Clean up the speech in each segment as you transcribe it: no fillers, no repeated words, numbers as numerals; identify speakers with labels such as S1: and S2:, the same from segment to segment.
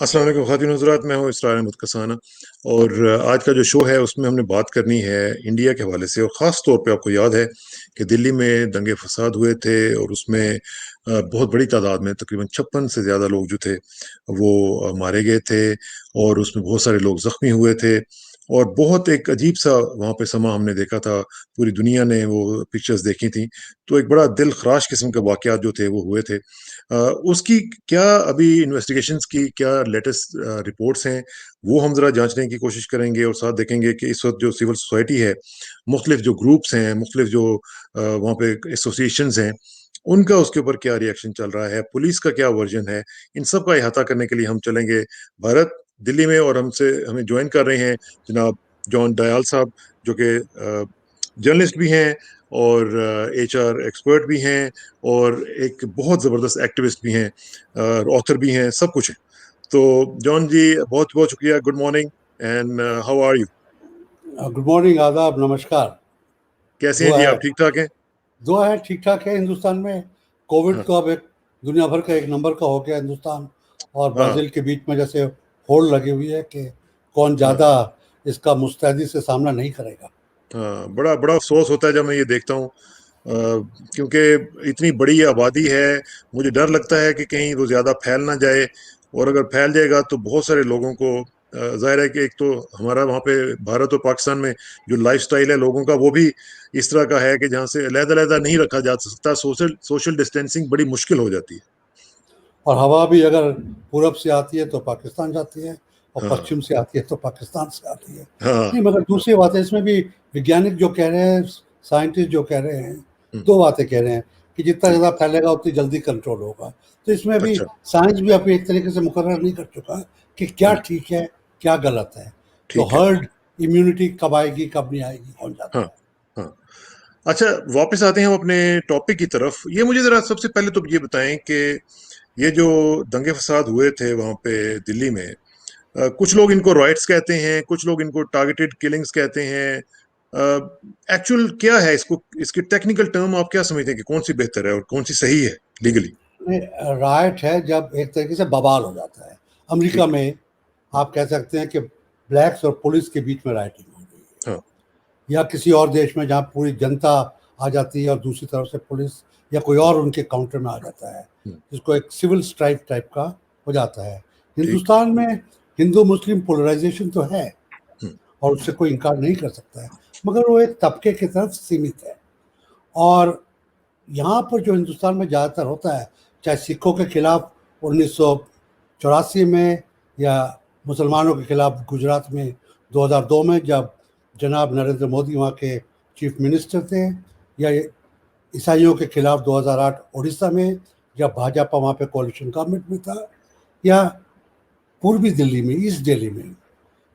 S1: अस्सलाम वालेकुम ख़ातिन हज़रात, मैं हूँ इसरार अहमद कसाना। और आज का जो शो है उसमें हमने बात करनी है इंडिया के हवाले से। और ख़ास तौर पे आपको याद है कि दिल्ली में दंगे फसाद हुए थे और उसमें बहुत बड़ी तादाद में तकरीबन 56 से ज़्यादा लोग जो थे वो मारे गए थे और उसमें बहुत सारे लोग ज़ख्मी हुए थे। और बहुत एक अजीब सा वहाँ पे समा हमने देखा था, पूरी दुनिया ने वो पिक्चर्स देखी थी। तो एक बड़ा दिल खराश किस्म के वाक़यात जो थे वो हुए थे। उसकी क्या अभी इन्वेस्टिगेशंस की क्या लेटेस्ट रिपोर्ट्स हैं, वो हम ज़रा जाँचने की कोशिश करेंगे और साथ देखेंगे कि इस वक़्त जो सिविल सोसाइटी है, मुख्तलिफ जो ग्रुप्स हैं, मुख्तलिफ जो वहाँ पे एसोसिएशंस हैं, उनका उसके ऊपर क्या रिएक्शन चल रहा है, पुलिस का क्या वर्जन है। इन सब का इहाता करने के लिए हम चलेंगे भारत, दिल्ली में। और हमें जॉइन कर रहे हैं जनाब जॉन दयाल साहब, जो कि जर्नलिस्ट भी हैं और एचआर एक्सपर्ट भी हैं और एक बहुत ज़बरदस्त एक्टिविस्ट भी हैं, ऑथर भी हैं, सब कुछ है। तो जॉन जी, बहुत-बहुत शुक्रिया। Good morning and how are you?
S2: Good morning, आदाब, नमस्कार।
S1: कैसे हैं
S2: दुआ
S1: जी
S2: है
S1: आप, ठीक-ठाक हैं?
S2: दुआ है ठीक ठाक है। हिंदुस्तान में कोविड
S1: हाँ,
S2: तो अब एक दुनिया भर का एक नंबर का हो गया। हिंदुस्तान और
S1: हाँ,
S2: ब्राज़ील के बीच में जैसे होड़ लगी हुई है कि कौन
S1: हाँ,
S2: ज़्यादा इसका मुस्तैदी से सामना नहीं करेगा।
S1: हाँ। बड़ा बड़ा अफ़सोस होता है जब मैं ये देखता हूँ, क्योंकि इतनी बड़ी आबादी है, मुझे डर लगता है कि कहीं वो ज़्यादा फैल ना जाए। और अगर फैल जाएगा तो बहुत सारे लोगों को ज़ाहिर है कि एक तो हमारा वहाँ पे भारत और पाकिस्तान में जो लाइफ़स्टाइल है लोगों का, वो भी इस तरह का है कि जहाँ से अलग-अलग नहीं रखा जा सकता, सोशल सोशल डिस्टेंसिंग बड़ी मुश्किल हो जाती है।
S2: और हवा भी अगर पूरब से आती है तो पाकिस्तान जाती है और
S1: हाँ,
S2: पश्चिम से आती है तो पाकिस्तान से आती है।
S1: हाँ,
S2: नहीं, मगर दूसरी बात है इसमें भी, वैज्ञानिक जो कह रहे हैं, साइंटिस्ट जो कह रहे हैं,
S1: हुँ,
S2: दो बातें कह रहे हैं कि जितना
S1: ठीक
S2: ज़्यादा
S1: है।
S2: फैलेगा उतनी जल्दी कंट्रोल होगा। तो इसमें भी
S1: अच्छा,
S2: साइंस भी अभी एक तरीके से मुकर्रर नहीं कर चुका कि क्या
S1: जी,
S2: ठीक है, क्या गलत है। तो
S1: ठीक है।
S2: हर्ड इम्यूनिटी कब आएगी, कब नहीं आएगी, कौन
S1: हाँ,
S2: जाता है।
S1: हाँ। अच्छा, वापस आते हैं हम अपने टॉपिक की तरफ। ये मुझे ज़रा सबसे पहले तो ये बताएँ कि ये जो दंगे-फ़साद हुए थे वहाँ पे दिल्ली में, कुछ लोग इनको राइट्स कहते हैं, कुछ लोग इनको टारगेटेड किलिंग्स कहते हैं। एक्चुअल क्या है इसको, इसकी टेक्निकल टर्म आप क्या समझते हैं कि कौन-सी बेहतर है और कौन-सी सही है लीगली?
S2: राइट है जब एक तरीके से बवाल हो जाता है। अमेरिका
S1: ठीक है।
S2: में आप कह सकते हैं कि ब्लैक्स और पुलिस के बीच में राइटिंग हो गई है,
S1: हाँ,
S2: या किसी और देश में जहाँ पूरी जनता आ जाती है और दूसरी तरफ से पुलिस या कोई
S1: हुँ,
S2: और उनके काउंटर में आ जाता है,
S1: हुँ,
S2: जिसको एक सिविल स्ट्राइक टाइप का हो जाता है।
S1: ठीक।
S2: हिंदुस्तान में हिंदू मुस्लिम पोलराइजेशन तो है
S1: हुँ,
S2: और उससे कोई इनकार नहीं कर सकता है, मगर वो एक तबके की तरफ सीमित है। और यहाँ पर जो हिंदुस्तान में ज़्यादातर होता है, चाहे सिखों के खिलाफ 1984 में, या मुसलमानों के खिलाफ गुजरात में 2002 में जब जनाब नरेंद्र मोदी वहाँ के चीफ मिनिस्टर थे, या ईसाइयों के खिलाफ 2008 उड़ीसा में जब भाजपा वहाँ पे कोalition गवर्नमेंट में था, या पूर्वी दिल्ली में, ईस्ट दिल्ली में,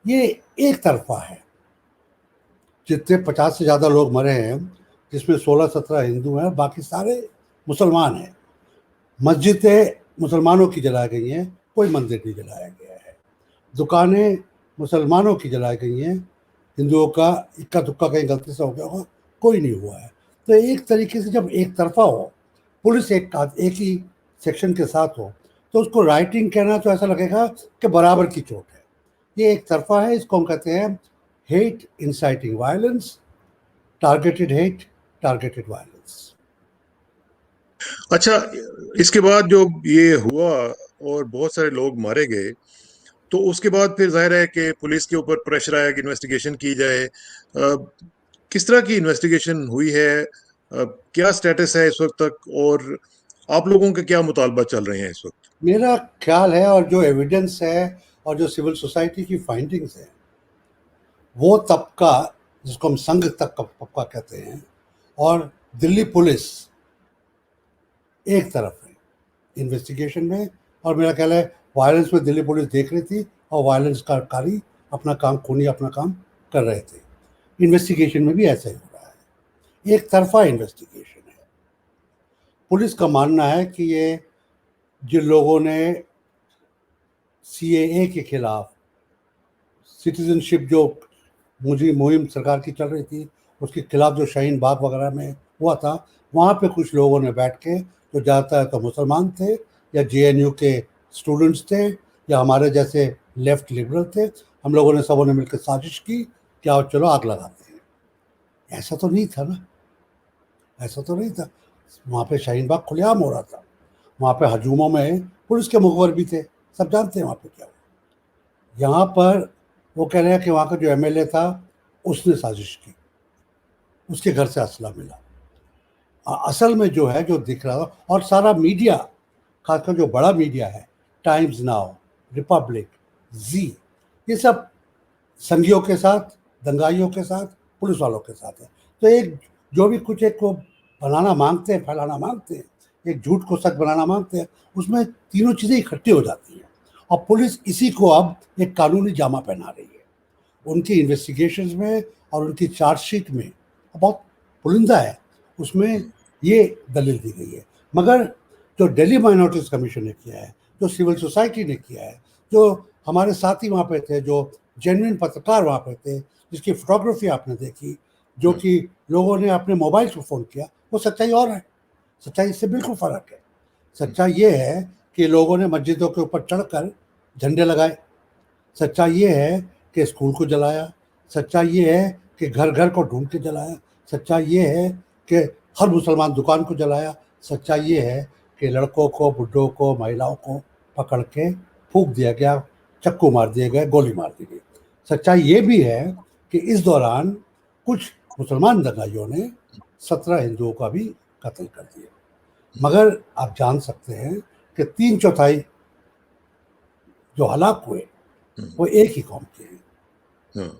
S2: ये एक तरफा है। जितने 50 से ज़्यादा लोग मरे हैं, जिसमें 16-17 हिंदू हैं, बाकी सारे मुसलमान हैं। मस्जिदें मुसलमानों की जलाई गई हैं, कोई मंदिर नहीं जलाया गया है। दुकानें मुसलमानों की जलाई गई हैं, हिंदुओं का इक्का दुक्का कहीं गलती से हो गया होगा, कोई नहीं हुआ है। तो एक तरीके से जब एक तरफा हो, पुलिस एक ही सेक्शन के साथ हो, तो उसको राइटिंग कहना तो ऐसा लगेगा कि बराबर की चोट है। ये एक तरफा है, इसको हम कहते हैं hate inciting violence, targeted hate, targeted violence.
S1: अच्छा, इसके बाद जो ये हुआ और बहुत सारे लोग मारे गए, तो उसके बाद फिर ज़ाहिर है कि पुलिस के ऊपर प्रेशर आया कि इन्वेस्टिगेशन की जाए। किस तरह की इन्वेस्टिगेशन हुई है? क्या स्टेटस है इस वक़्त तक और आप लोगों के क्या मुतालबा चल रहे हैं इस वक़्त?
S2: मेरा ख्याल है, और जो एविडेंस है और जो सिविल सोसाइटी की फाइंडिंग्स है, वो तबका जिसको हम संघ तक का तबका कहते हैं, और दिल्ली पुलिस एक तरफ है इन्वेस्टिगेशन में। और मेरा ख्याल है वायलेंस में दिल्ली पुलिस देख रही थी और वायलेंस का कारी अपना काम, खूनी अपना काम कर रहे थे। इन्वेस्टिगेशन में भी ऐसा ही हो रहा है, एक तरफा इन्वेस्टिगेशन है। पुलिस का मानना है कि ये जिन लोगों ने सीएए के खिलाफ सिटीजनशिप जो मुझे मुहिम सरकार की चल रही थी, उसके खिलाफ जो शाहीन बाग वगैरह में हुआ था, वहाँ पे कुछ लोगों ने बैठ के, जो ज़्यादातर तो मुसलमान थे या जेएनयू के स्टूडेंट्स थे या हमारे जैसे लेफ्ट लिबरल थे, हम लोगों ने सबों ने मिलकर साजिश की कि आओ चलो आग लगाते हैं। ऐसा तो नहीं था ना, ऐसा तो नहीं था। वहाँ पे शाहीन बाग खुलेआम हो रहा था, वहाँ पे हजूमों में पुलिस के मुखबिर भी थे, सब जानते हैं वहाँ पे क्या हुआ। यहाँ पर वो कह रहे हैं कि वहाँ का जो एमएलए था उसने साजिश की, उसके घर से असला मिला। असल में जो है, जो दिख रहा था, और सारा मीडिया, खासकर जो बड़ा मीडिया है, टाइम्स नाउ, रिपब्लिक, जी, ये सब संघियों के साथ, दंगाइयों के साथ, पुलिस वालों के साथ है। तो एक जो भी कुछ एक को बनाना मांगते हैं, फैलाना मांगते हैं, एक झूठ को सच बनाना मांगते हैं, उसमें तीनों चीज़ें इकट्ठी हो जाती हैं। और पुलिस इसी को अब एक कानूनी जामा पहना रही है। उनकी इन्वेस्टिगेशंस में और उनकी चार्जशीट में बहुत पुलिंदा है, उसमें ये दलील दी गई है। मगर जो दिल्ली माइनॉरिटीज़ कमीशन ने किया है, जो सिविल सोसाइटी ने किया है, जो हमारे साथी वहाँ पे थे, जो जेन्युइन पत्रकार वहाँ पे थे, जिसकी फोटोग्राफी आपने देखी, जो कि लोगों ने अपने मोबाइल से फ़ोन किया, वो सच्चाई और है। सच्चाई इससे बिल्कुल फ़र्क है। सच्चाई ये है कि लोगों ने मस्जिदों के ऊपर चढ़कर झंडे लगाए। सच्चाई ये है कि स्कूल को जलाया। सच्चाई ये है कि घर घर को ढूंढ के जलाया। सच्चाई ये है कि हर मुसलमान दुकान को जलाया। सच्चाई ये है कि लड़कों को, बुड्ढों को, महिलाओं को पकड़ के फूंक दिया गया, चक्कू मार दिए गए, गोली मार दी गई। सच्चाई ये भी है कि इस दौरान कुछ मुसलमान दंगाइयों ने 17 हिंदुओं का भी कत्ल कर दिया। मगर आप जान सकते हैं कि 3/4 जो हलाक हुए वो एक ही कौम के हैं।
S1: हाँ।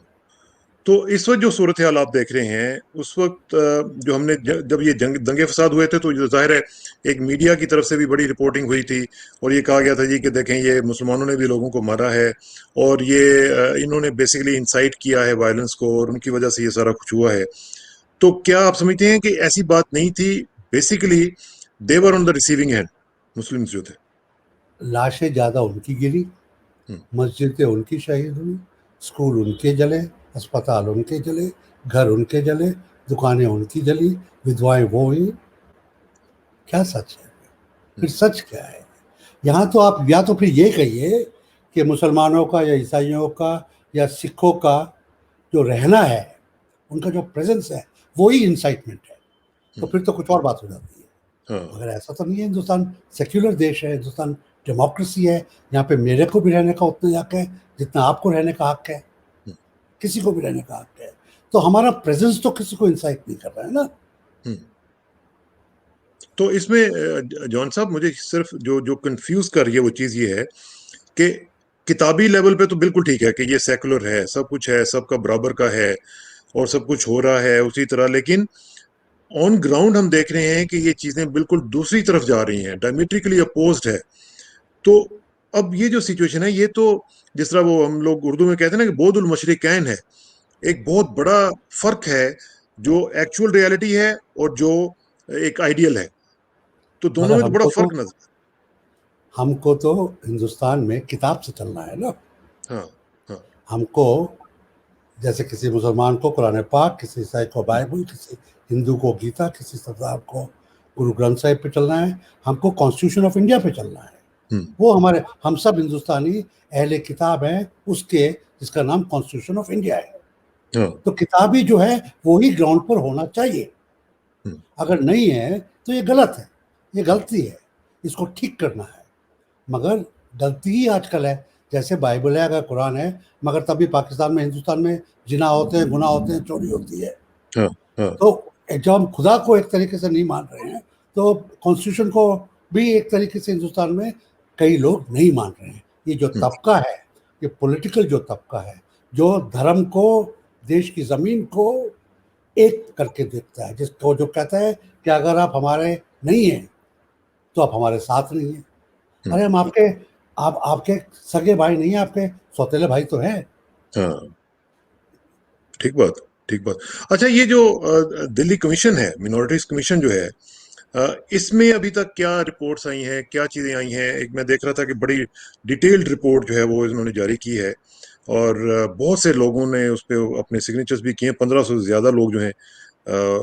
S1: तो इस वक्त जो सूरत हाल आप देख रहे हैं, उस वक्त जो हमने जब ये दंगे फसाद हुए थे, तो जो जाहिर है एक मीडिया की तरफ से भी बड़ी रिपोर्टिंग हुई थी और ये कहा गया था जी कि देखें ये मुसलमानों ने भी लोगों को मारा है और ये इन्होंने बेसिकली इंसाइट किया है वायलेंस को और उनकी वजह से ये सारा कुछ हुआ है। तो क्या आप समझते हैं कि ऐसी बात नहीं थी? Basically they were on the receiving end, Muslims जो थे।
S2: लाशें ज़्यादा उनकी गिरी, मस्जिदें उनकी शहीद हुई, स्कूल उनके जले, अस्पताल उनके जले, घर उनके जले, दुकानें उनकी जली, विधवाएं वो हुई। क्या सच है? फिर सच क्या है? यहाँ तो आप या तो फिर ये कहिए कि मुसलमानों का या ईसाइयों का या सिखों का जो रहना है, उनका जो प्रेजेंस है, वो ही इंसाइटमेंट है, तो फिर तो कुछ और बात हो जाती है।
S1: हाँ।
S2: मगर ऐसा तो नहीं है। हिंदुस्तान सेक्युलर देश है, हिंदुस्तान डेमोक्रेसी है। यहाँ पे मेरे को भी रहने का उतना हक है जितना आपको रहने का हक है, किसी को भी रहने का हक है। तो हमारा प्रेजेंस तो किसी को इंसाइट नहीं कर रहा है ना।
S1: तो इसमें जॉन साहब, मुझे सिर्फ जो जो कंफ्यूज कर रही है वो चीज ये है कि किताबी लेवल पे तो बिल्कुल ठीक है कि ये सेकुलर है, सब कुछ है, सबका बराबर का है और सब कुछ हो रहा है उसी तरह, लेकिन ऑन ग्राउंड हम देख रहे हैं कि ये चीजें बिल्कुल दूसरी तरफ जा रही हैं, डायमेट्रिकली अपोज्ड है। तो अब ये जो सिचुएशन है, ये तो जिस तरह वो हम लोग उर्दू में कहते हैं ना कि बोदुल मशरिकैन है, एक बहुत बड़ा फर्क है जो एक्चुअल रियलिटी है और जो एक आइडियल है। तो दोनों
S2: मगर
S1: में तो बड़ा फर्क नजर।
S2: हमको तो हिंदुस्तान में किताब से चलना है ना।
S1: हाँ। हाँ।
S2: हमको जैसे किसी मुसलमान को कुरान पाक, किसी ईसाई को बाइबल, किसी हिंदू को गीता, किसी सरदार को गुरु ग्रंथ साहिब पे चलना है। हमको कॉन्स्टिट्यूशन ऑफ इंडिया पे चलना है। वो हमारे, हम सब हिंदुस्तानी अहले किताब हैं उसके, जिसका नाम कॉन्स्टिट्यूशन ऑफ इंडिया है। तो किताबी जो है वो ही ग्राउंड पर होना चाहिए। अगर नहीं है तो ये गलत है, ये गलती है, इसको ठीक करना है। मगर गलती ही आजकल है। जैसे बाइबल है, अगर कुरान है, मगर तभी पाकिस्तान में, हिंदुस्तान में जिना होते हैं, गुनाह होते हैं, चोरी होती है। तो जब हम खुदा को एक तरीके से नहीं मान रहे हैं, तो कॉन्स्टिट्यूशन को भी एक तरीके से हिंदुस्तान में कई लोग नहीं मान रहे हैं। ये जो तबका है, ये पॉलिटिकल जो तबका है, जो धर्म को, देश की ज़मीन को एक करके देखता है, जिसको जो कहता है कि अगर आप हमारे नहीं हैं तो आप हमारे साथ नहीं हैं। अरे हम आपके सगे भाई नहीं है, आपके सौतेले भाई तो हैं।
S1: हाँ, ठीक बात, ठीक बात। अच्छा, ये जो दिल्ली कमीशन है, मिनॉरिटीज कमीशन जो है, इसमें अभी तक क्या रिपोर्ट्स आई हैं, क्या चीजें आई हैं? एक मैं देख रहा था कि बड़ी डिटेल्ड रिपोर्ट जो है वो इन्होंने जारी की है और बहुत से लोगों ने उस पर अपने सिग्नेचर्स भी किए हैं। 1500 से ज्यादा लोग जो हैं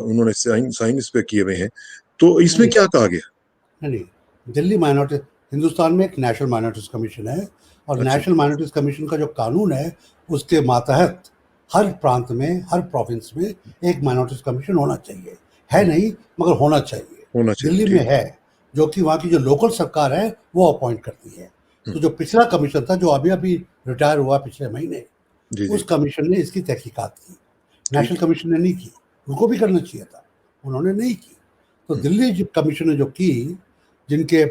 S1: उन्होंने साइन इस पे किए हुए हैं। तो इसमें क्या कहा गया?
S2: नहीं, दिल्ली माइनॉरिटी हिंदुस्तान में एक नेशनल माइनॉरिटीज कमीशन है और
S1: अच्छा।
S2: नेशनल माइनॉरिटीज कमीशन का जो कानून है उसके मातहत हर प्रांत में, हर प्रोविंस में एक माइनॉरिटीज कमीशन होना चाहिए। है नहीं, मगर होना चाहिए।
S1: होना चाहिए,
S2: दिल्ली में
S1: ठीक।
S2: है, जो कि वहाँ की जो लोकल सरकार है वो अपॉइंट करती है। तो जो पिछला कमीशन था, जो अभी अभी रिटायर हुआ पिछले महीने,
S1: जी
S2: उस
S1: जी,
S2: कमीशन ने इसकी तहकीकात की। नेशनल
S1: ठीक।
S2: कमीशन ने नहीं की, उनको भी करना चाहिए था, उन्होंने नहीं की। तो दिल्ली जो कमीशन ने जो की, जिनके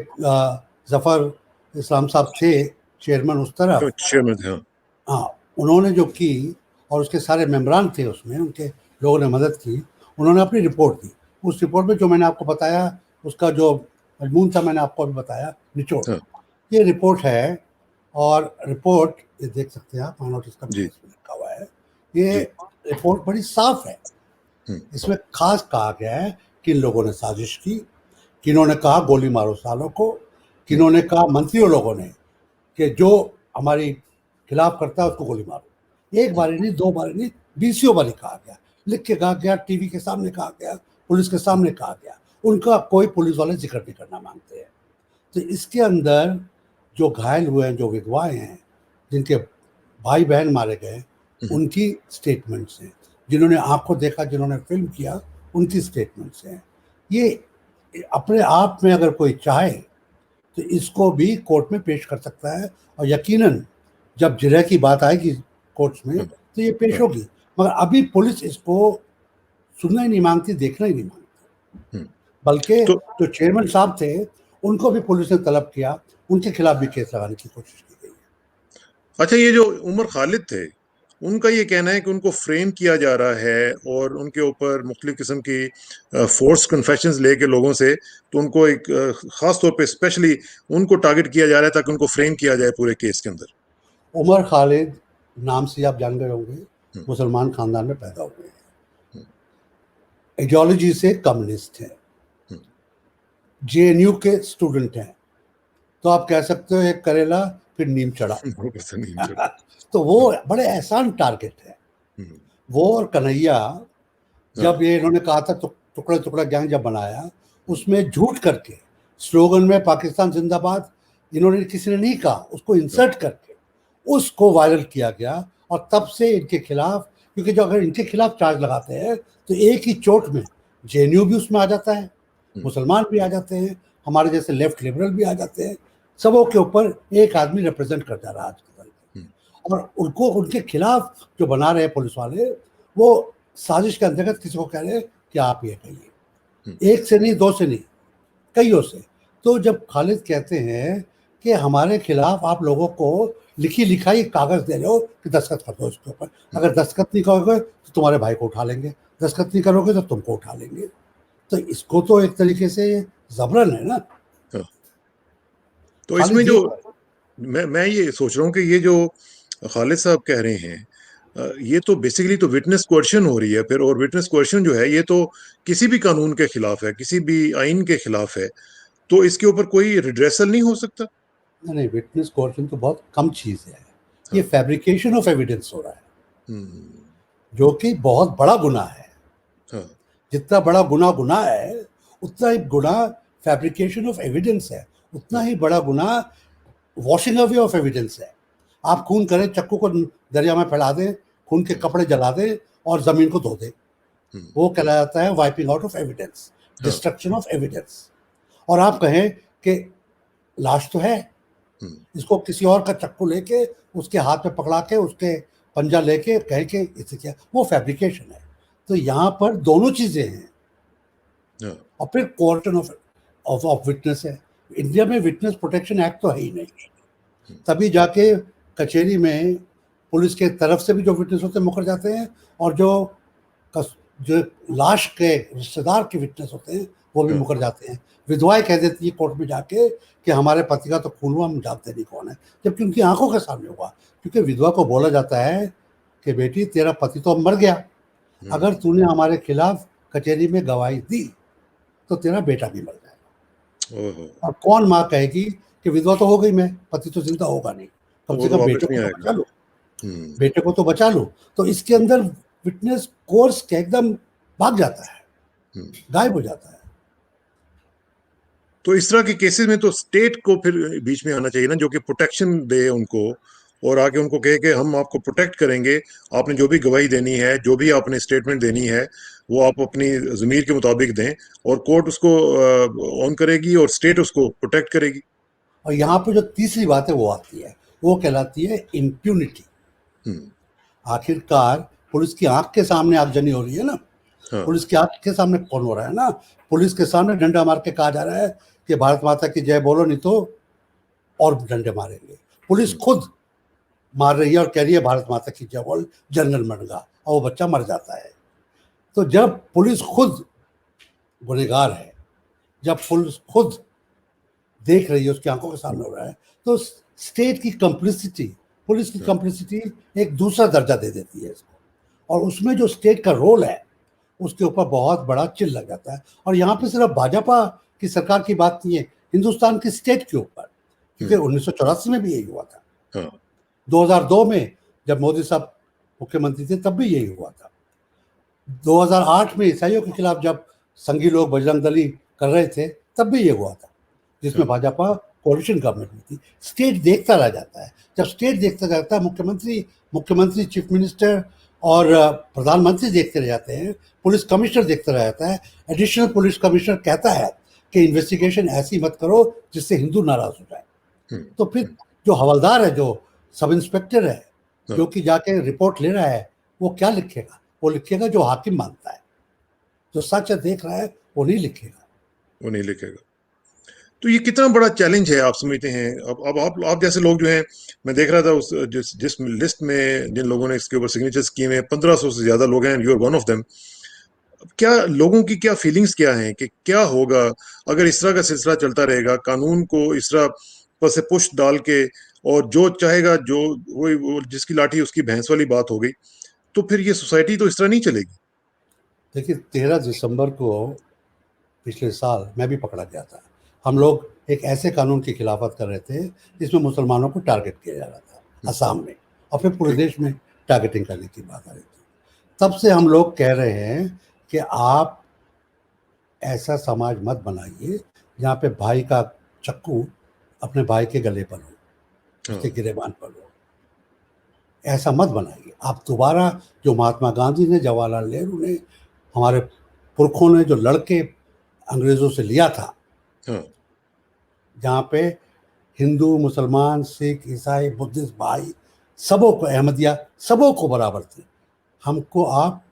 S2: जफर इस्लाम साहब थे चेयरमैन उस तरफ,
S1: चेयरमैन थे, हाँ।
S2: हाँ, उन्होंने जो की और उसके सारे मेम्बरान थे उसमें, उनके लोगों ने मदद की, उन्होंने अपनी रिपोर्ट दी। उस रिपोर्ट में जो मैंने आपको बताया, उसका जो मजमून था मैंने आपको अभी बताया, निचोड़,
S1: हाँ
S2: ये रिपोर्ट है। और रिपोर्ट ये देख सकते हैं आप, माइनॉरिटीज कमीशन
S1: जी
S2: इसमें लिखा हुआ है। ये
S1: जी।
S2: रिपोर्ट बड़ी साफ है।
S1: हम्म,
S2: इसमें खास कहा गया है किन लोगों ने साजिश की, किन्होंने कहा गोली मारो सालों को,
S1: हम्म,
S2: किन्होंने कहा मंत्रियों लोगों ने कि जो हमारी खिलाफ करता है उसको गोली मारो। एक बारी नहीं, दो बारी नहीं, बीसियों बारी कहा गया, लिख के कहा गया, टीवी के सामने कहा गया, पुलिस के सामने कहा गया। उनका कोई पुलिस वाले जिक्र नहीं करना मांगते हैं। तो इसके अंदर जो घायल हुए हैं, जो विधवाएं हैं, जिनके भाई बहन मारे गए,
S1: हम्म,
S2: उनकी स्टेटमेंट्स हैं। जिन्होंने आंखों देखा, जिन्होंने फिल्म किया, उनकी स्टेटमेंट्स हैं। ये अपने आप में अगर कोई चाहे तो इसको भी कोर्ट में पेश कर सकता है, और यकीनन जब जिरह की बात आएगी कोर्ट्स में
S1: हाँ
S2: तो ये पेश
S1: हाँ,
S2: होगी। मगर अभी पुलिस इसको सुनना ही नहीं मांगती, देखना ही नहीं मांगती।
S1: हम्म।
S2: बल्कि
S1: तो
S2: जो चेयरमैन साहब थे, उनको भी पुलिस ने तलब किया, उनके खिलाफ भी केस लगाने की कोशिश की गई
S1: अच्छा, ये जो उमर खालिद थे, उनका ये कहना है कि उनको फ्रेम किया जा रहा है और उनके ऊपर मुख्तलिफ किस्म की फोर्स कन्फेशंस लेके लोगों से, तो उनको एक खास तौर पे स्पेशली उनको टारगेट किया जा रहा है ताकि उनको फ्रेम किया जाए पूरे केस के अंदर।
S2: है। उमर खालिद नाम से आप जान गए होंगे,
S1: हम्म,
S2: मुसलमान खानदान में पैदा हुए हैं,
S1: हम्म,
S2: आइडियोलॉजी से कम्युनिस्ट हैं,
S1: हम्म।
S2: जेएनयू के स्टूडेंट हैं। तो आप कह सकते हो एक करेला फिर नीम चढ़ा।
S1: वो पसंद नहीं मुझे।
S2: तो वो बड़े एहसान टारगेट है।
S1: हम्म,
S2: वो और कन्हैया,
S1: हाँ,
S2: जब ये इन्होंने कहा था तो टुकड़ा टुकड़ा गैंग जब बनाया,
S1: हम्म,
S2: उसमें झूठ करके स्लोगन में पाकिस्तान जिंदाबाद इन्होंने, किसी ने नहीं कहा, उसको
S1: हाँ,
S2: इंसर्ट करके उसको वायरल किया गया। और तब से इनके खिलाफ, क्योंकि जो अगर इनके खिलाफ चार्ज लगाते हैं तो एक ही चोट में जेएनयू भी उसमें आ जाता है,
S1: हम्म,
S2: मुसलमान भी आ जाते हैं, हमारे जैसे लेफ्ट लिबरल भी आ जाते हैं, सबों के ऊपर एक आदमी रिप्रेजेंट कर जा रहा है आज के दल।
S1: हम्म,
S2: और उनको, उनके खिलाफ जो बना रहे हैं पुलिस वाले, वो साजिश के अंतर्गत किसी को कह रहे हैं कि आप ये
S1: हम्म,
S2: कहिए, एक से नहीं, दो से नहीं, कईयों से। तो जब खालिद कहते हैं कि हमारे खिलाफ आप लोगों को लिखी लिखाई कागज दे रहे हो कि दस्तखत कर दो इसके ऊपर,
S1: हम्म,
S2: अगर दस्तखत नहीं करोगे तो तुम्हारे भाई को उठा लेंगे, दस्तखत नहीं करोगे तो तुमको उठा लेंगे। तो इसको तो एक तरीके से जबरन है ना।
S1: हाँ। तो इसमें
S2: खालिद
S1: जो
S2: ये
S1: मैं ये सोच रहा हूँ कि ये जो खालिद साहब कह रहे हैं, ये तो बेसिकली तो विटनेस कोerशन हो रही है फिर, और विटनेस कोerशन जो है ये तो किसी भी कानून के खिलाफ है, किसी भी आइन के खिलाफ है। तो इसके ऊपर कोई रिड्रेसल नहीं हो सकता?
S2: नहीं, विटनेस कोerशन तो बहुत कम चीज है। ये
S1: हाँ।
S2: फैब्रिकेशन ऑफ एविडेंस हो रहा है,
S1: हम्म,
S2: जो कि बहुत बड़ा गुनाह है।
S1: हाँ,
S2: जितना बड़ा गुनाह गुनाह है, उतना ही गुनाह फैब्रिकेशन ऑफ एविडेंस है, उतना
S1: हाँ,
S2: ही बड़ा गुनाह वॉशिंग अवे ऑफ एविडेंस है। आप खून करें, चक्कू को दरिया में फैला दें, खून के
S1: हाँ,
S2: कपड़े जला दें और जमीन को धो दें,
S1: हम्म,
S2: वो कहलाया जाता है वाइपिंग आउट ऑफ एविडेंस,
S1: हाँ,
S2: डिस्ट्रक्शन ऑफ एविडेंस। और आप कहें कि लाश तो है,
S1: हम्म,
S2: इसको किसी और का चक्कू लेके उसके हाथ में पकड़ा के उसके पंजा लेके कह के इसे क्या, वो फैब्रिकेशन है। तो यहाँ पर दोनों चीजें हैं।
S1: हाँ,
S2: और फिर कोर्टन ऑफ ऑफ विटनेस है। इंडिया में विटनेस प्रोटेक्शन एक्ट तो है ही नहीं,
S1: हम्म,
S2: तभी जाके कचहरी में पुलिस के तरफ से भी जो विटनेस होते हैं मुकर जाते हैं, और जो लाश के रिश्तेदार के विटनेस होते हैं वो भी
S1: हाँ,
S2: मुकर जाते हैं। विधवाएं कह देती है कोर्ट में जाके कि हमारे पति का तो खून हुआ, हम जानते नहीं कौन है, जबकि उनकी आंखों के सामने हुआ। क्योंकि विधवा को बोला जाता है कि बेटी तेरा पति तो मर गया, अगर
S1: हम्म,
S2: तूने हमारे खिलाफ कचहरी में गवाही दी तो तेरा बेटा भी मर जाएगा।
S1: ओहो,
S2: और कौन माँ कहेगी कि विधवा तो हो गई मैं, पति तो जिंदा होगा नहीं,
S1: तो
S2: कम
S1: वो
S2: से
S1: तो
S2: कम
S1: वापस
S2: बेटे
S1: नहीं
S2: को तो
S1: आएगा।
S2: बचा लो,
S1: हम्म,
S2: बेटे को तो बचा लो। तो इसके अंदर विटनेस कोर्स के एकदम भाग जाता है,
S1: हम्म।
S2: गायब हो जाता है।
S1: तो इस तरह के केसेस में तो स्टेट को फिर बीच में आना चाहिए ना, जो कि प्रोटेक्शन दे उनको, और आके उनको कहे कि हम आपको प्रोटेक्ट करेंगे, आपने जो भी गवाही देनी है, जो भी आपने स्टेटमेंट देनी है, वो आप अपनी ज़मीर के मुताबिक दें, और कोर्ट उसको ऑन करेगी और स्टेट उसको प्रोटेक्ट करेगी।
S2: और यहाँ पे जो तीसरी बात है वो आती है, वो कहलाती है इम्प्यूनिटी।
S1: हम्म।
S2: आखिरकार पुलिस की आंख के सामने आगजनी हो रही है ना,
S1: हाँ।
S2: पुलिस की आंख के सामने कौन हो रहा है ना, पुलिस के सामने डंडा मार के कहा जा रहा है कि भारत माता की जय बोलो, नहीं तो और डंडे मारेंगे। पुलिस खुद मार रही है और कह रही है भारत माता की जय बोल, जनरल मनगा, और वो बच्चा मर जाता है। तो जब पुलिस खुद गुनहगार है, जब पुलिस खुद देख रही है, उसकी आंखों के सामने हो रहा है, तो स्टेट की कंप्लिसिटी, पुलिस की कंप्लिसिटी एक दूसरा दर्जा दे देती है इसको, और उसमें जो स्टेट का रोल है उसके ऊपर बहुत बड़ा चिल लग जाता है। और यहाँ पे सिर्फ भाजपा की सरकार की बात नहीं है, हिंदुस्तान की स्टेट के ऊपर, क्योंकि 1984 में भी यही हुआ था,
S1: हाँ।
S2: 2002 में जब मोदी साहब मुख्यमंत्री थे तब भी यही हुआ था, 2008 में ईसाइयों के खिलाफ जब संघी लोग बजरंग दली कर रहे थे तब भी ये हुआ था, जिसमें भाजपा कोalition गवर्नमेंट में थी। स्टेट देखता रह जाता है, जब स्टेट देखता जाता है, मुख्यमंत्री चीफ मिनिस्टर और प्रधानमंत्री देखते रह जाते हैं, पुलिस कमिश्नर देखता रह जाता है, एडिशनल पुलिस कमिश्नर कहता है कि इन्वेस्टिगेशन ऐसी मत करो जिससे हिंदू नाराज हो जाए, तो फिर जो हवलदार है, जो सब इंस्पेक्टर है, जो कि जाके रिपोर्ट ले रहा है, वो क्या लिखेगा? वो लिखेगा जो हाकिम मानता है, जो सच देख रहा है वो नहीं लिखेगा,
S1: वो नहीं लिखेगा। तो ये कितना बड़ा चैलेंज है आप समझते हैं? अब आप जैसे लोग जो हैं, मैं देख रहा था उस जिस लिस्ट में जिन लोगों ने इसके ऊपर सिग्नेचर्स किए हैं, 1500 से ज्यादा लोग हैं, you are one of them. क्या लोगों की क्या फीलिंग्स क्या हैं कि क्या होगा अगर इस तरह का सिलसिला चलता रहेगा, कानून को इस तरह पर से पुश डाल के, और जो चाहेगा जो वो जिसकी लाठी उसकी भैंस वाली बात हो गई, तो फिर ये सोसाइटी तो इस तरह नहीं चलेगी।
S2: देखिए 13 दिसंबर को पिछले साल मैं भी पकड़ा गया था। हम लोग एक ऐसे कानून की खिलाफत कर रहे थे जिसमें मुसलमानों को टारगेट किया जा रहा था असम में, और फिर पूरे देश में टारगेटिंग करने की बात आ रही थी। तब से हम लोग कह रहे हैं कि आप ऐसा समाज मत बनाइए जहाँ पे भाई का चक्कू अपने भाई के गले पर हो, उसके गिरेबान पर हो, ऐसा मत बनाइए। आप दोबारा जो महात्मा गांधी ने, जवाहरलाल नेहरू ने, हमारे पुरखों ने जो लड़के अंग्रेजों से लिया था, जहाँ पे हिंदू, मुसलमान, सिख, ईसाई, बुद्धिस्ट भाई सबों को, अहमदिया सबों को बराबर थे। हमको आप,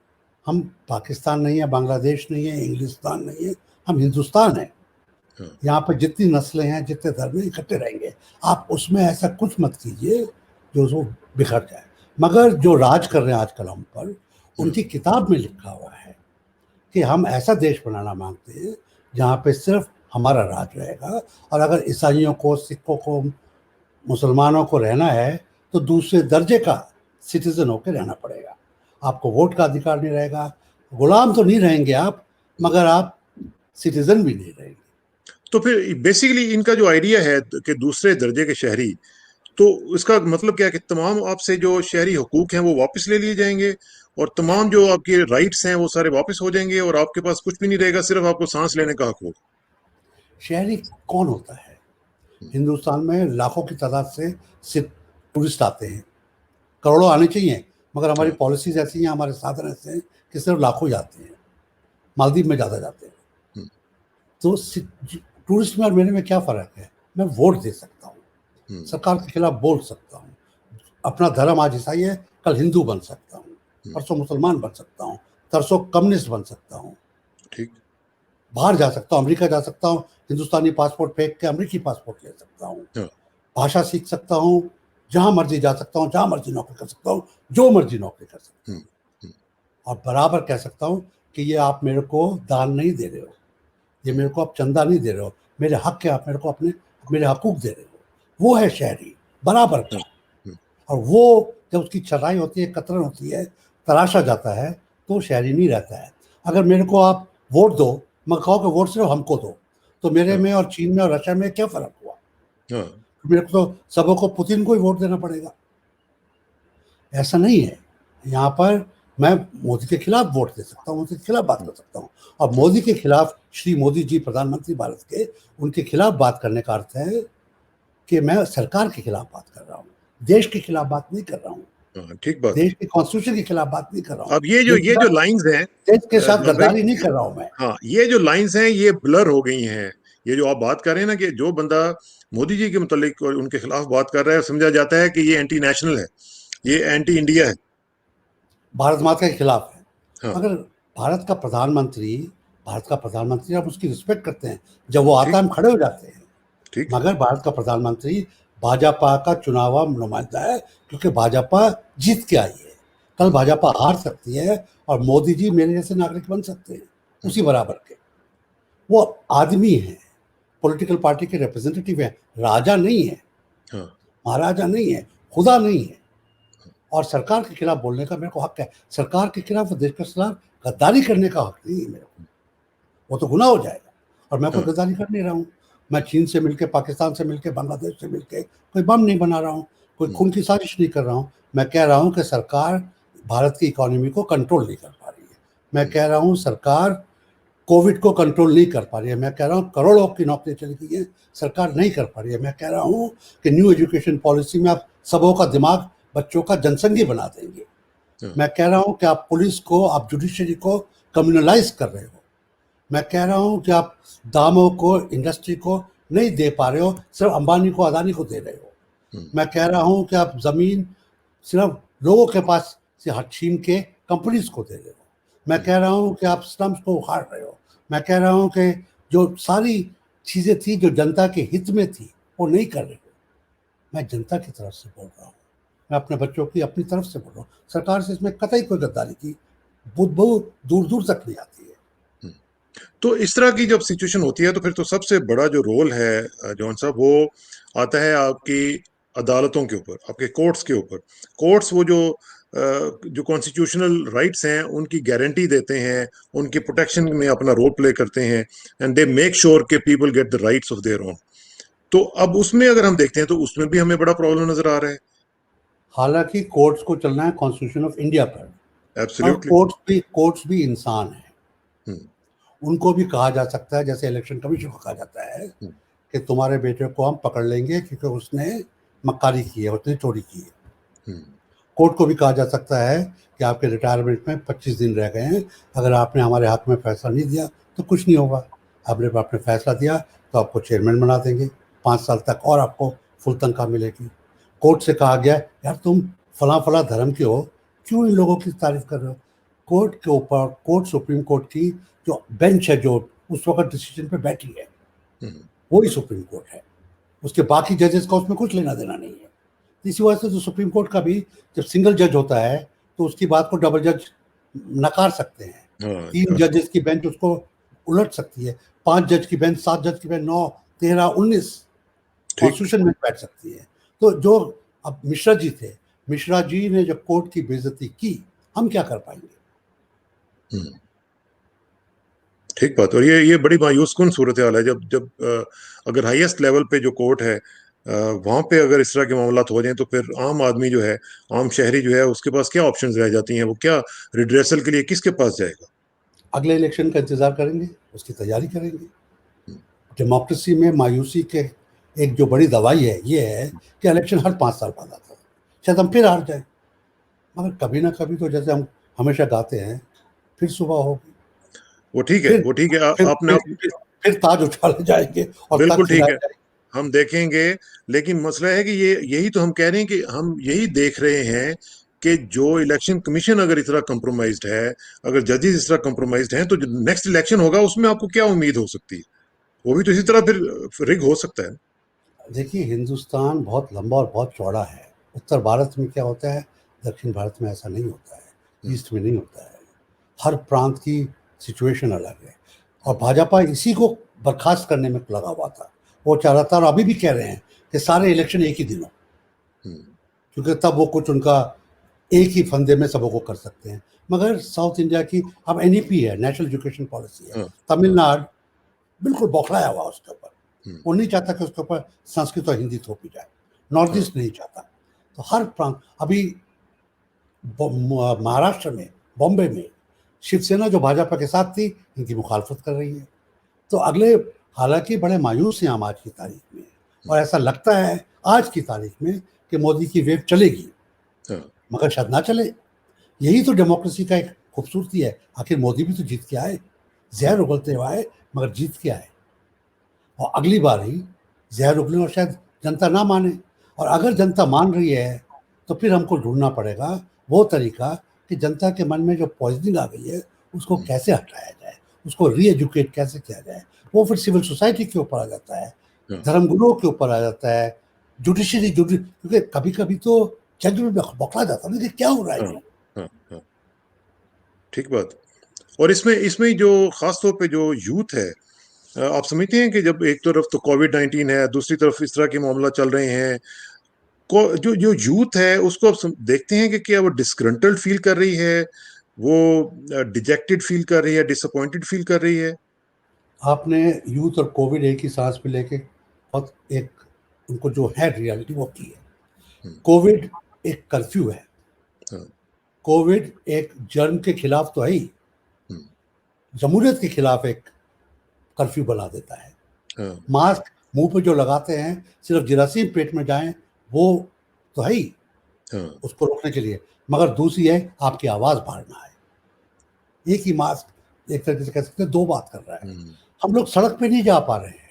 S2: हम पाकिस्तान नहीं है, बांग्लादेश नहीं है, इंग्लिस्तान नहीं है, हम हिंदुस्तान है। यहाँ पर जितनी नस्लें हैं, जितने धर्म हैं, इकट्ठे रहेंगे। आप उसमें ऐसा कुछ मत कीजिए जो उसको बिखर जाए। मगर जो राज कर रहे हैं आजकल हम पर, उनकी किताब में लिखा हुआ है कि हम ऐसा देश बनाना मांगते हैं जहाँ पे सिर्फ हमारा राज रहेगा, और अगर ईसाइयों को, सिखों को, मुसलमानों को रहना है तो दूसरे दर्जे का सिटीजन होकर रहना पड़ेगा। आपको वोट का अधिकार नहीं रहेगा, गुलाम तो नहीं रहेंगे आप, मगर आप सिटीजन भी नहीं रहेंगे।
S1: तो फिर बेसिकली इनका जो आइडिया है कि दूसरे दर्जे के शहरी, तो इसका मतलब क्या है कि तमाम आपसे जो शहरी हुकूक हैं वो वापस ले लिए जाएंगे, और तमाम जो आपके राइट्स हैं वो सारे वापस हो जाएंगे, और आपके पास कुछ भी नहीं रहेगा, सिर्फ आपको सांस लेने का हक होगा।
S2: शहरी कौन होता है? हिंदुस्तान में लाखों की तादाद से सिर्फ टूरिस्ट आते हैं, करोड़ों आने चाहिए, मगर हमारी पॉलिसीज ऐसी हैं, हमारे साधन ऐसे हैं कि सिर्फ लाखों जाते हैं। मालदीव में ज़्यादा जाते हैं। तो टूरिस्ट में और मेरे में क्या फ़र्क है? मैं वोट दे सकता हूँ, सरकार के खिलाफ बोल सकता हूँ, अपना धर्म आज ईसाई है, कल हिंदू बन सकता हूँ, परसों मुसलमान बन सकता हूँ, तरसों कम्युनिस्ट बन सकता हूँ,
S1: ठीक,
S2: बाहर जा सकता हूँ, अमेरिका जा सकता हूँ, हिंदुस्तानी पासपोर्ट फेंक के अमेरिकी पासपोर्ट ले सकता हूँ, भाषा सीख सकता हूँ, जहाँ मर्जी जा सकता हूँ, जहाँ मर्जी नौकरी कर सकता हूँ, जो मर्जी नौकरी कर सकता हूँ, और बराबर कह सकता हूँ कि ये आप मेरे को दान नहीं दे रहे हो, ये मेरे को आप चंदा नहीं दे रहे हो, मेरे हक के आप मेरे को अपने मेरे हकूक दे रहे हो। वो है शहरी, बराबर का। और वो जब उसकी छटाई होती है, कतरन होती है, तराशा जाता है, तो शहरी नहीं रहता है। अगर मेरे को आप वोट दो, मैं कहो कि वोट सिर्फ हमको दो, तो मेरे में और चीन में और रशिया में क्या फ़र्क हुआ? मेरे को तो सबों को पुतिन को ही वोट देना पड़ेगा। ऐसा नहीं है। यहाँ पर मैं मोदी के खिलाफ वोट दे सकता हूँ, मोदी के खिलाफ बात कर सकता हूँ। और मोदी के खिलाफ, श्री मोदी जी प्रधानमंत्री भारत के, उनके खिलाफ बात करने का अर्थ है कि मैं सरकार के खिलाफ बात कर रहा हूँ, देश के खिलाफ बात नहीं कर रहा हूँ,
S1: हाँ, ठीक बात
S2: देश
S1: है।
S2: के कॉन्स्टिट्यूशन के खिलाफ बात नहीं कर रहा हूँ,
S1: अब ये जो लाइंस हैं
S2: देश के साथ
S1: जॉन भाई,
S2: गद्दारी नहीं कर रहा हूँ मैं।
S1: हाँ, ये जो लाइंस हैं ये ब्लर हो गई हैं। ये जो आप बात कर रहे हैं ना कि जो बंदा मोदी जी के मुतालिक और उनके खिलाफ बात कर रहा है, समझा जाता है कि ये एंटी नेशनल है, ये एंटी इंडिया है।
S2: भारत माता के खिलाफ है।
S1: हाँ,
S2: मगर भारत का प्रधानमंत्री, आप उसकी रिस्पेक्ट करते हैं, जब वो आता
S1: ठीक,
S2: है हम खड़े हो जाते हैं।
S1: ठीक है।
S2: मगर भारत का प्रधानमंत्री भाजपा का चुनावा नुमाइंदा है, क्योंकि भाजपा जीत के आई है। कल
S1: हम्म,
S2: भाजपा हार सकती है और मोदी जी मेरे जैसे नागरिक बन सकते हैं,
S1: हम्म,
S2: उसी बराबर के। वो आदमी है, पॉलिटिकल पार्टी के रिप्रेजेंटेटिव है, राजा नहीं है,
S1: हाँ,
S2: महाराजा नहीं है, खुदा नहीं है। और सरकार के खिलाफ बोलने का मेरे को हक है। सरकार के खिलाफ, देश के खिलाफ गद्दारी करने का हक नहीं है मेरे को, वो तो गुनाह हो जाएगा। और मैं कोई
S1: हाँ,
S2: गद्दारी कर नहीं रहा हूँ। मैं चीन से मिलके, पाकिस्तान से मिलके, बांग्लादेश से मिलके कोई बम नहीं बना रहा हूँ, कोई
S1: हम्म,
S2: खून की साजिश नहीं कर रहा हूँ। मैं कह रहा हूँ कि सरकार भारत की इकोनॉमी को कंट्रोल नहीं कर पा रही है। मैं कह रहा हूँ सरकार कोविड को कंट्रोल नहीं कर पा रही है। मैं कह रहा हूँ करोड़ों की नौकरियां चली गई हैं, सरकार नहीं कर पा रही है। मैं कह रहा हूँ कि न्यू एजुकेशन पॉलिसी में आप सबों का दिमाग, बच्चों का जनसंघी बना देंगे।
S1: हाँ,
S2: मैं कह रहा हूँ कि आप पुलिस को, आप जुडिशरी को कम्युनलाइज कर रहे हो। मैं कह रहा हूँ कि आप दामों को, इंडस्ट्री को नहीं दे पा रहे हो, सिर्फ अंबानी को, अदानी को दे रहे हो।
S1: हम्म,
S2: मैं कह रहा हूँ कि आप ज़मीन सिर्फ लोगों के पास से हट छीन के कंपनीज को दे रहे हो। मैं
S1: हम्म,
S2: कह रहा हूँ कि आप स्लम्स को उखाड़ रहे हो। मैं कह रहा हूँ कि जो सारी चीज़ें थी जो जनता के हित में थी, वो नहीं कर रहे हो। मैं जनता की तरफ से बोल रहा हूँ, मैं अपने बच्चों की अपनी तरफ से बोल रहा हूँ। सरकार से इसमें कतई कोई गद्दारी की बुदबू दूर दूर तक नहीं आती है।
S1: हम्म। तो इस तरह की जब सिचुएशन होती है तो फिर तो सबसे बड़ा जो रोल है जॉन साहब, वो आता है आपकी अदालतों के ऊपर, आपके कोर्ट्स के ऊपर। कोर्ट्स वो जो कॉन्स्टिट्यूशनल राइट्स हैं उनकी गारंटी देते हैं, उनकी प्रोटेक्शन में अपना रोल प्ले करते हैं, एंड दे मेक श्योर के people get the rights of their own. तो अब उसमें अगर हम देखते हैं तो उसमें भी हमें बड़ा प्रॉब्लम नजर आ रहा है।
S2: हालांकि कोर्ट्स को चलना है कॉन्स्टिट्यूशन ऑफ इंडिया पर, और
S1: एब्सोल्युटली।
S2: कोर्ट्स भी इंसान हैं।
S1: हम्म,
S2: उनको भी कहा जा सकता है, जैसे इलेक्शन कमीशन को कहा जाता है
S1: हम्म,
S2: कि तुम्हारे बेटे को हम पकड़ लेंगे क्योंकि उसने मक्कारी की है, उसने चोरी की है।
S1: हम्म,
S2: कोर्ट को भी कहा जा सकता है कि आपके रिटायरमेंट में 25 दिन रह गए हैं, अगर आपने हमारे हक में फैसला नहीं दिया तो कुछ नहीं होगा। आपने फैसला दिया तो आपको चेयरमैन बना देंगे, 5 साल तक और आपको फुल तनख्वाह मिलेगी। कोर्ट से कहा गया, यार तुम फला फला धर्म के हो, क्यों इन लोगों की तारीफ कर रहे हो। कोर्ट के ऊपर, सुप्रीम कोर्ट की जो बेंच है, जो उस वक्त डिसीजन पे बैठी है,
S1: हम्म,
S2: वही सुप्रीम कोर्ट है। उसके बाकी जजेस का उसमें कुछ लेना देना नहीं है। इसी वजह से जो सुप्रीम कोर्ट का भी जब सिंगल जज होता है तो उसकी बात को डबल जज नकार सकते हैं।
S1: हाँ,
S2: 3 जजेस की बेंच उसको उलट सकती है, 5 जज की बेंच, 7 जज की बेंच, 9, 13, 19
S1: ठीक।
S2: कॉन्स्टिट्यूशन में बैठ सकती है। तो जो अब मिश्रा जी थे, मिश्रा जी ने जब कोर्ट की बेइज्जती की, हम क्या कर पाएंगे।
S1: हम्म, ठीक बात। और ये बड़ी मायूस कुन सूरत हाल है जब जब अगर हाईएस्ट लेवल पे जो कोर्ट है वहां पे अगर इस तरह के मामला हो जाएं तो फिर आम आदमी जो है, आम शहरी जो है, उसके पास क्या ऑप्शंस रह जाती हैं? वो क्या रिड्रेसल के लिए किसके पास जाएगा?
S2: अगले इलेक्शन का इंतजार करेंगे, उसकी तैयारी करेंगे।
S1: हम्म,
S2: डेमोक्रेसी में मायूसी के एक जो बड़ी दवाई है ये है कि इलेक्शन हर 5 साल बाद आता है, शायद हम फिर हार जाए, मगर कभी ना कभी तो, जैसे हम हमेशा गाते हैं, फिर सुबह होगी,
S1: वो ठीक है,
S2: फिर
S1: वो ठीक है।
S2: फिर
S1: आपने
S2: फिर
S1: आप
S2: फिर, फिर ताज उछाले जाएंगे और
S1: बिल्कुल
S2: तख्त
S1: ठीक
S2: हिलाए
S1: है,
S2: जाएंगे।
S1: हम देखेंगे। लेकिन मसला है कि ये यही तो हम कह रहे हैं कि हम यही देख रहे हैं कि जो इलेक्शन कमीशन अगर इस तरह कंप्रोमाइज्ड है, अगर जजेस इस तरह कंप्रोमाइज्ड हैं, तो जो नेक्स्ट इलेक्शन होगा उसमें आपको क्या उम्मीद हो सकती है? वो भी तो इसी तरह फिर रिग हो सकता है।
S2: देखिए, हिंदुस्तान बहुत लंबा और बहुत चौड़ा है। उत्तर भारत में क्या होता है, दक्षिण भारत में ऐसा नहीं होता है,
S1: हम्म,
S2: ईस्ट में नहीं होता है। हर प्रांत की सिचुएशन अलग है, और
S1: हम्म,
S2: भाजपा इसी को बर्खास्त करने में लगा हुआ था। वो चाह रहा था, और अभी भी कह रहे हैं कि सारे इलेक्शन एक ही दिन हो,
S1: हम्म,
S2: क्योंकि तब वो कुछ उनका एक ही फंदे में सबों को कर सकते हैं। मगर साउथ इंडिया की अब एनईपी है, नेशनल एजुकेशन पॉलिसी है।
S1: हाँ,
S2: तमिलनाडु बिल्कुल बौखलाया हुआ उसके ऊपर,
S1: हम्म,
S2: वो नहीं चाहता कि उसके ऊपर संस्कृत और हिंदी थोपी जाए। नॉर्थ
S1: हाँ,
S2: ईस्ट नहीं चाहता। तो हर प्रांत, अभी महाराष्ट्र में बॉम्बे में शिवसेना जो भाजपा के साथ थी इनकी मुखालफत कर रही है। तो अगले, हालांकि बड़े मायूस हैं हम आज की तारीख में, और ऐसा लगता है आज की तारीख में कि मोदी की वेव चलेगी,
S1: हाँ,
S2: मगर शायद ना चले। यही तो डेमोक्रेसी का एक खूबसूरती है, आखिर मोदी भी तो जीत के आए, जहर उगलते हुए आए मगर जीत के आए। और अगली बार ही जहर उगले और शायद जनता ना माने, और अगर जनता मान रही है तो फिर हमको ढूंढना पड़ेगा वो तरीका कि जनता के मन में जो पॉइजनिंग आ गई है उसको कैसे हटाया जाए, उसको री एजुकेट कैसे किया जाए। वो फिर सिविल सोसाइटी के ऊपर आ जाता है,
S1: हाँ,
S2: धर्मगुरुओं के ऊपर आ जाता है, जुडिशरी क्योंकि कभी कभी तो जज भी बौखला जाता है कि क्या हो रहा है
S1: हाँ,
S2: ये।
S1: हाँ, हाँ, ठीक बात। और इसमें इसमें जो खास तौर पे जो यूथ है, आप समझते हैं कि जब एक तरफ तो कोविड-19 है, दूसरी तरफ इस तरह के मामला चल रहे हैं, को जो जो यूथ है उसको आप देखते हैं कि क्या वो डिसग्रंटल्ड फील कर रही है, वो डिजेक्टेड फील कर रही है, डिसअपॉइंटेड फील कर रही है?
S2: आपने यूथ और कोविड एक ही सांस पे लेके बहुत एक उनको जो है रियलिटी वो की है।
S1: हम्म,
S2: कोविड एक कर्फ्यू है,
S1: हाँ,
S2: कोविड एक जर्म के खिलाफ तो है ही,
S1: हम्म,
S2: जमहूरियत के खिलाफ एक कर्फ्यू बना देता है।
S1: हाँ,
S2: मास्क मुंह पे जो लगाते हैं सिर्फ जरासीम पेट में जाएं वो तो है ही
S1: हाँ,
S2: उसको रोकने के लिए, मगर दूसरी है आपकी आवाज बाहर ना आए। एक ही मास्क एक तरीके से कह सकते हैं दो बात कर रहा है।
S1: हम्म,
S2: हम लोग सड़क पे नहीं जा पा रहे हैं,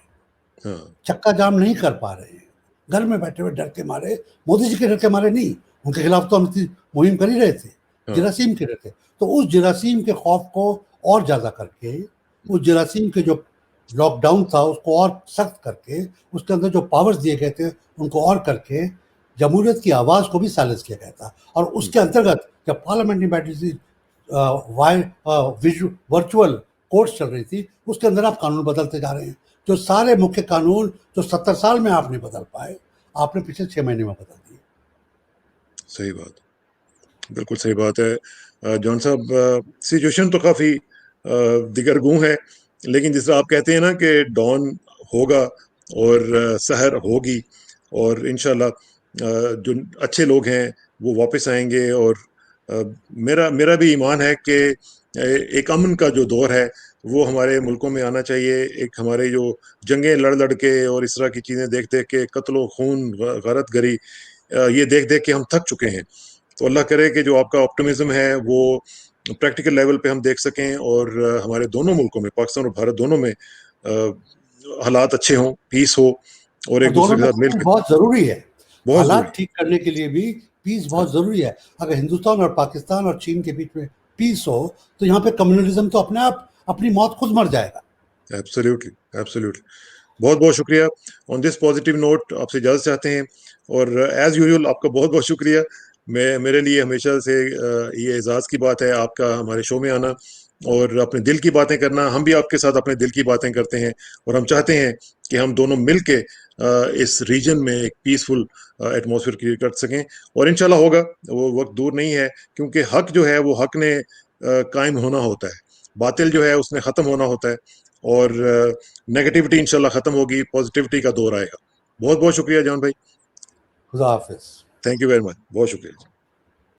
S1: हाँ,
S2: चक्का जाम नहीं कर पा रहे हैं, घर में बैठे हुए डर के मारे, मोदी जी के डर के मारे नहीं, उनके खिलाफ तो हम मुहिम कर ही रहे थे,
S1: हाँ,
S2: जरासीम के डर थे। तो उस जरासीम के खौफ को और ज्यादा करके, उस जरासीम के जो लॉकडाउन था उसको और सख्त करके, उसके अंदर जो पावर्स दिए गए थे उनको और करके जमहूरियत की आवाज को भी साइलेंस किया गया था। और उसके अंतर्गत जब पार्लियामेंट्री बैटरी थी, वर्चुअल कोर्ट्स चल रही थी, उसके अंदर आप कानून बदलते जा रहे हैं। जो सारे मुख्य कानून जो 70 साल में आप नहीं बदल पाए, आपने पिछले 6 महीने में बदल दिए।
S1: सही बात, बिल्कुल सही बात है। जॉन साहब, सिचुएशन तो काफ़ी दिगरगूं है, लेकिन जिस तरह आप कहते हैं ना कि डॉन होगा और सहर होगी, और इंशाल्लाह जो अच्छे लोग हैं वो वापस आएंगे। और अ, मेरा मेरा भी ईमान है कि एक अमन का जो दौर है वो हमारे मुल्कों में आना चाहिए। एक हमारे जो जंगें लड़ लड़ के और इस तरह की चीज़ें देख देख के, कत्लो खून, गारत गरी, ये देख देख के हम थक चुके हैं। तो अल्लाह करे कि जो आपका ऑप्टिमिज्म है वो प्रैक्टिकल लेवल पे हम देख सकें, और हमारे दोनों मुल्कों में, पाकिस्तान और भारत दोनों में, हालात अच्छे हों, पीस हो, और एक
S2: और
S1: दूसरे
S2: दोनों
S1: के
S2: में
S1: साथ
S2: पीस
S1: मिलकर।
S2: बहुत जरूरी है,
S1: बहुत
S2: हालात
S1: जरूरी।
S2: ठीक करने के लिए भी पीस
S1: हाँ,
S2: बहुत जरूरी है। अगर हिंदुस्तान और पाकिस्तान और चीन के बीच में पीस हो तो यहाँ पे कम्युनलिज्म तो अपने आप अपनी मौत खुद मर जाएगा।
S1: Absolutely, absolutely. बहुत बहुत शुक्रिया। ऑन दिस पॉजिटिव नोट आपसे इजाज़त चाहते हैं, और एज़ यूजुअल आपका बहुत बहुत शुक्रिया। मैं, मेरे लिए हमेशा से ये एजाज़ की बात है आपका हमारे शो में आना और अपने दिल की बातें करना। हम भी आपके साथ अपने दिल की बातें करते हैं, और हम चाहते हैं कि हम दोनों मिल के इस रीजन में एक पीसफुल एटमॉस्फेयर क्रिएट कर सकें। और इंशाल्लाह होगा, वो वक्त दूर नहीं है, क्योंकि हक जो है वो हक ने कायम होना होता है, बातिल जो है उसने ख़त्म होना होता है, और नेगेटिविटी इंशाल्लाह खत्म होगी, पॉजिटिविटी का दौर आएगा। बहुत बहुत शुक्रिया जॉन भाई।
S2: खुदा हाफिज।
S1: थैंक यू वेरी मच, बहुत शुक्रिया।